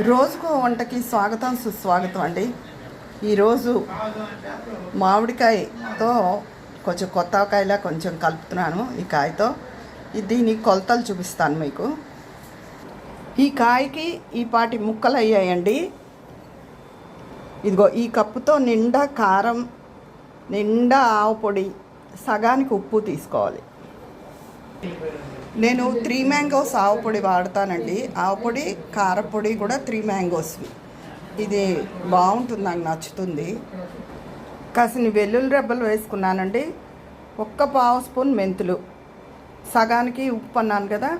రోజుకో వంటకి స్వాగతం సుస్వాగతం అండి. ఈరోజు మామిడికాయతో కొంచెం కొత్త కాయలా కొంచెం కలుపుతున్నాను. ఈ కాయతో దీని కొలతలు చూపిస్తాను మీకు. ఈ కాయకి ఈ పాటి ముక్కలు అయ్యాయండి. ఇదిగో ఈ కప్పుతో నిండా కారం, నిండా ఆవు పొడి, సగానికి ఉప్పు తీసుకోవాలి. నేను 3 మ్యాంగోస్ ఆవు పొడి వాడతానండి. ఆవు పొడి, కారపొడి కూడా 3 మ్యాంగోస్వి. ఇది బాగుంటుంది, నాకు నచ్చుతుంది. కాసిని వెల్లుల్లి రెబ్బలు వేసుకున్నానండి. 1/2 స్పూన్ మెంతులు, సగానికి ఉప్పు అన్నాను కదా,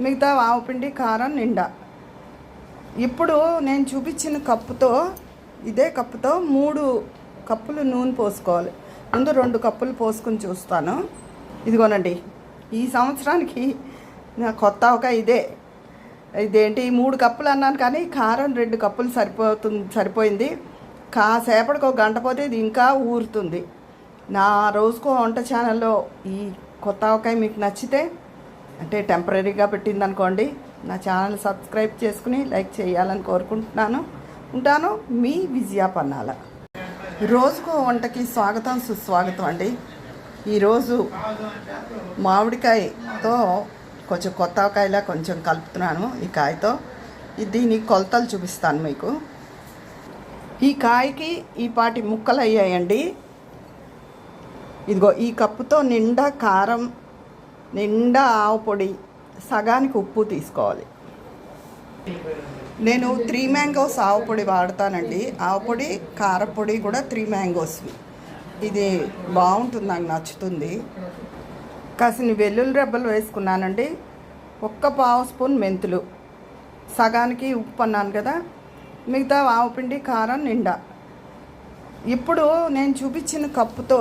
మిగతా ఆవు పిండి, కారం నిండా. ఇప్పుడు నేను చూపించిన కప్పుతో, ఇదే కప్పుతో 3 కప్పులు నూనె పోసుకోవాలి. ముందు 2 కప్పులు పోసుకుని చూస్తాను. ఇదిగోనండి, ఈ సంవత్సరానికి నా కొత్త ఇదే. ఇదేంటి 3 కప్పులు అన్నాను కానీ కారం 2 కప్పులు సరిపోయింది. కాసేపటికి 1 గంట పోతే ఇది ఇంకా ఊరుతుంది. నా రోజుకో వంట ఛానల్లో ఈ కొత్త ఆవకాయ మీకు నచ్చితే, అంటే టెంపరీగా పెట్టింది అనుకోండి, నా ఛానల్ సబ్స్క్రైబ్ చేసుకుని లైక్ చేయాలని కోరుకుంటున్నాను. ఉంటాను, మీ విజయ పన్నాల. రోజుకో వంటకి స్వాగతం సుస్వాగతం అండి. ఈరోజు మామిడికాయతో కొంచెం కొత్త కాయలా కొంచెం కలుపుతున్నాను. ఈ కాయతో దీని కొలతలు చూపిస్తాను మీకు. ఈ కాయకి ఈ పాటి ముక్కలు అయ్యాయండి. ఇదిగో ఈ కప్పుతో నిండా కారం, నిండా ఆవు పొడి, సగానికి ఉప్పు తీసుకోవాలి. నేను 3 మ్యాంగోస్ ఆవు పొడి వాడతానండి. ఆవు పొడి, కారపొడి కూడా 3 మ్యాంగోస్వి. ఇది బాగుంటుంది, నాకు నచ్చుతుంది. కాసిని వెల్లుల్లి రెబ్బలు వేసుకున్నానండి. 1/2 స్పూన్ మెంతులు, సగానికి ఉప్పు అన్నాను కదా, మిగతా ఆవు పిండి, కారం నిండా. ఇప్పుడు నేను చూపించిన కప్పుతో,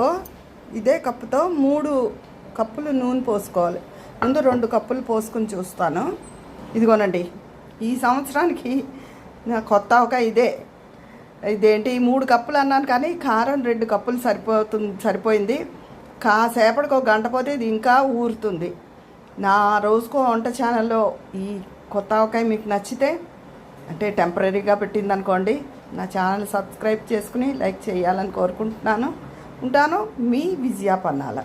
ఇదే కప్పుతో 3 కప్పులు నూనె పోసుకోవాలి. ముందు 2 కప్పులు పోసుకుని చూస్తాను. ఇదిగోనండి, ఈ సంవత్సరానికి నా కొత్త ఇదే. ఇదేంటి 3 కప్పులు అన్నాను కానీ కారం 2 కప్పులు సరిపోయింది. కాసేపటికి 1 గంట పోతే ఇది ఇంకా ఊరుతుంది. నా రోజుకో వంట ఛానల్లో ఈ కొత్త ఆవకాయ మీకు నచ్చితే, అంటే టెంపరీగా పెట్టింది అనుకోండి, నా ఛానల్ సబ్స్క్రైబ్ చేసుకుని లైక్ చేయాలని కోరుకుంటున్నాను. ఉంటాను, మీ విజయ పన్నాల.